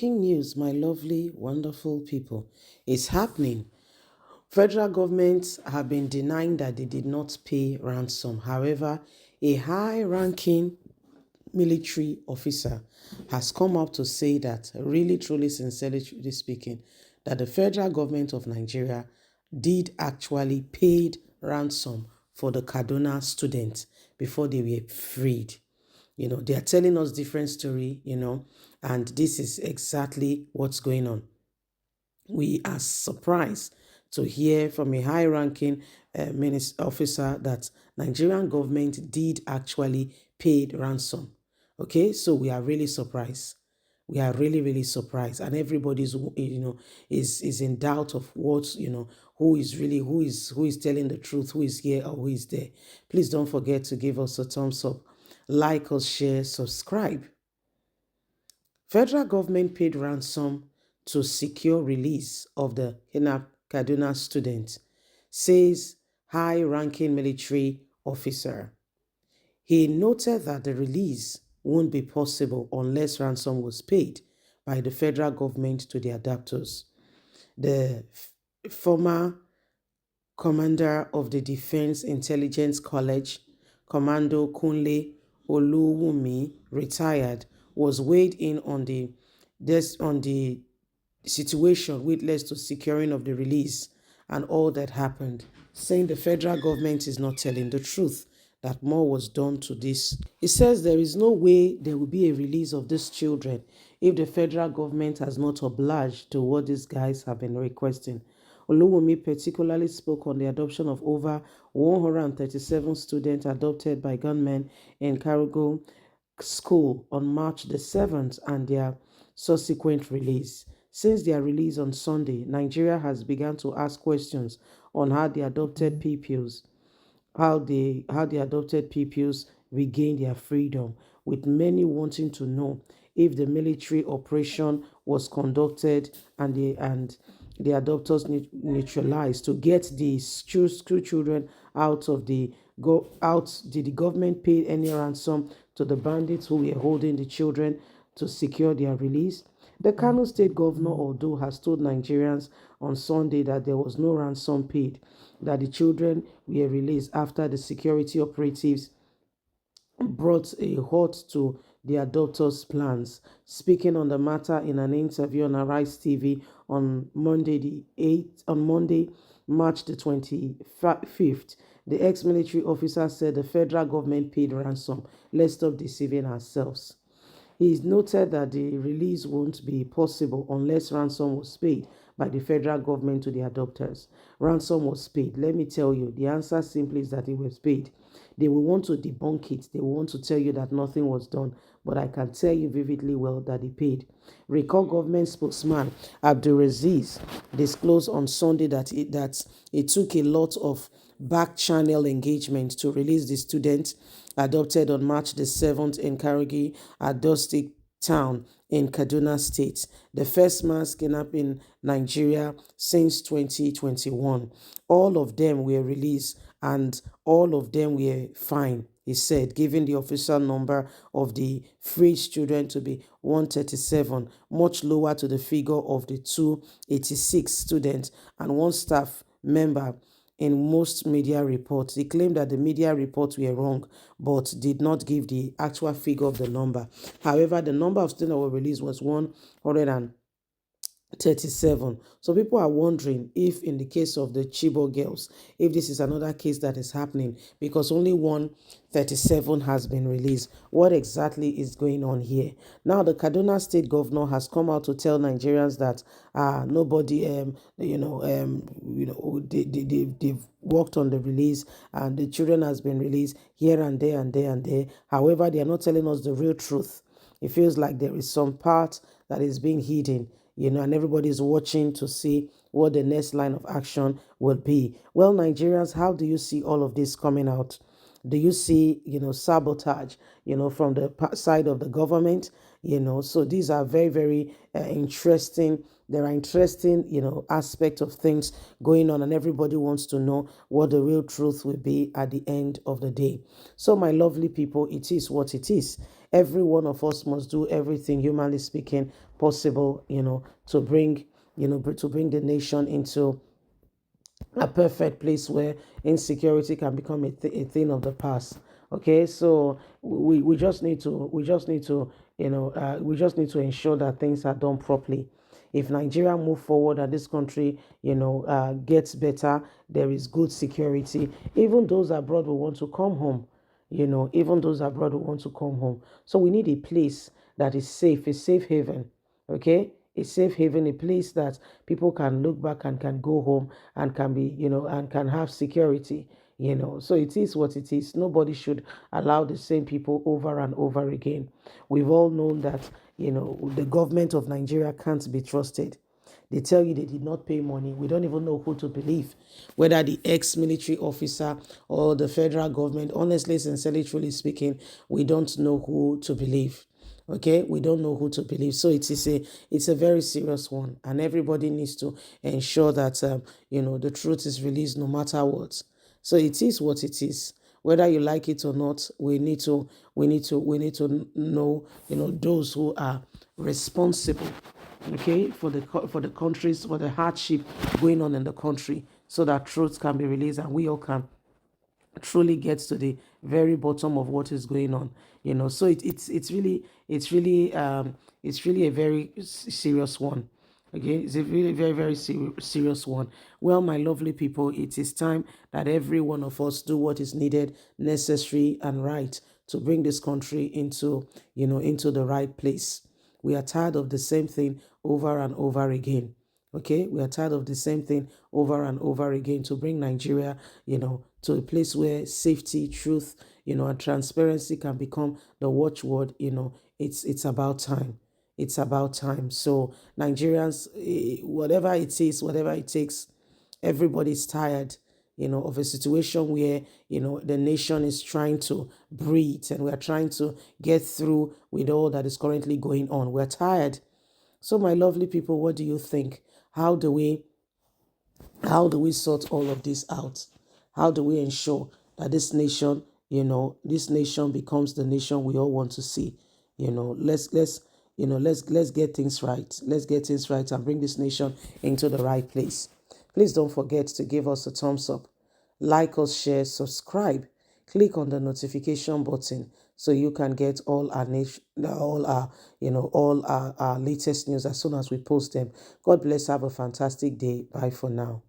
Breaking news, my lovely, wonderful people. It's happening. Federal governments have been denying that they did not pay ransom. However, a high ranking military officer has come up to say that, really, truly, sincerely speaking, that the federal government of Nigeria did actually paid ransom for the Kaduna students before they were freed. They are telling us different story, and this is exactly what's going on. We are surprised to hear from a high-ranking minister officer that Nigerian government did actually paid ransom. Okay, so we are really surprised. We are really, really surprised, and everybody's is in doubt of what who is telling the truth, who is here or who is there. Please don't forget to give us a thumbs up, like us, share, subscribe. Federal government paid ransom to secure release of the kidnapped Kaduna student, says high-ranking military officer. He noted that the release won't be possible unless ransom was paid by the federal government to the abductors. The former commander of the Defense Intelligence College, Commando Kunle Oluwumi, retired, was weighed in on the situation which led to securing of the release and all that happened, saying the federal government is not telling the truth, that more was done to this. He says there is no way there will be a release of these children if the federal government has not obliged to what these guys have been requesting. Oluwumi particularly spoke on the adoption of over 137 students adopted by gunmen in Cargo School on March the 7th and their subsequent release. Since their release on Sunday, Nigeria has begun to ask questions on how the adopted pupils regain their freedom, with many wanting to know if the military operation was conducted and the adopters neutralized to get the school children out of the go out. Did the government pay any ransom to the bandits who were holding the children to secure their release? The Kano state governor, although, has told Nigerians on Sunday that there was no ransom paid, that the children were released after the security operatives brought a halt to the adopters' plans. Speaking on the matter in an interview on Arise TV on Monday, March the 25th, the ex-military officer said the federal government paid ransom. Let's stop deceiving ourselves. He noted that the release won't be possible unless ransom was paid by the federal government to the adopters. Ransom was paid. Let me tell you, the answer simply is that it was paid. They will want to debunk it. They will want to tell you that nothing was done. But I can tell you vividly well that they paid. Recall government spokesman Abdulaziz disclosed on Sunday that it took a lot of back channel engagement to release the students adopted on March the 7th in Karagi, Adostik town in Kaduna State, the first mass kidnapping in Nigeria since 2021. All of them were released and all of them were fine, he said, giving the official number of the freed children to be 137, much lower to the figure of the 286 students and one staff member in most media reports. He claimed that the media reports were wrong, but did not give the actual figure of the number. However, the number of students that were released was 137. So people are wondering if in the case of the Chibok girls, if this is another case that is happening because only 137 has been released. What exactly is going on here? Now the Kaduna state governor has come out to tell Nigerians that nobody they've worked on the release and the children has been released here and there and there and there. However, they are not telling us the real truth. It feels like there is some part that is being hidden, and everybody's watching to see what the next line of action will be. Well, Nigerians, how do you see all of this coming out? Do you see, sabotage, from the side of the government? So these are very, very interesting. There are interesting, aspects of things going on, and everybody wants to know what the real truth will be at the end of the day. So, my lovely people, it is what it is. Every one of us must do everything, humanly speaking, possible, to bring, to bring the nation into a perfect place where insecurity can become a thing of the past. Okay, so we just need to we just need to ensure that things are done properly. If Nigeria move forward and this country gets better, there is good security. Even those abroad will want to come home. Even those abroad will want to come home. So we need a place that is safe, a safe haven. Okay, a safe haven, a place that people can look back and can go home and can be, and can have security. So it is what it is. Nobody should allow the same people over and over again. We've all known that, the government of Nigeria can't be trusted. They tell you they did not pay money. We don't even know who to believe, whether the ex-military officer or the federal government. Honestly, sincerely, truly speaking, we don't know who to believe. Okay, we don't know who to believe. So it's a very serious one, and everybody needs to ensure that the truth is released no matter what. So it is what it is. Whether you like it or not, we need to know, those who are responsible, okay, for the countries, for the hardship going on in the country, so that truth can be released and we all can truly gets to the very bottom of what is going on. So it's really a very serious one. Okay, it's a really very very serious one. Well, my lovely people, it is time that every one of us do what is needed, necessary and right to bring this country into the right place. We are tired of the same thing over and over again. Okay, we are tired of the same thing over and over again to bring Nigeria, to a place where safety, truth, and transparency can become the watchword. It's about time. It's about time. So Nigerians, whatever it is, whatever it takes, everybody's tired, of a situation where, the nation is trying to breathe and we're trying to get through with all that is currently going on. We're tired. So, my lovely people, what do you think? How do we sort all of this out? How do we ensure that this nation becomes the nation we all want to see? Let's get things right. Let's get things right and bring this nation into the right place. Please don't forget to give us a thumbs up, like us, share, subscribe, click on the notification button so you can get all our latest news as soon as we post them. God bless. Have a fantastic day. Bye for now.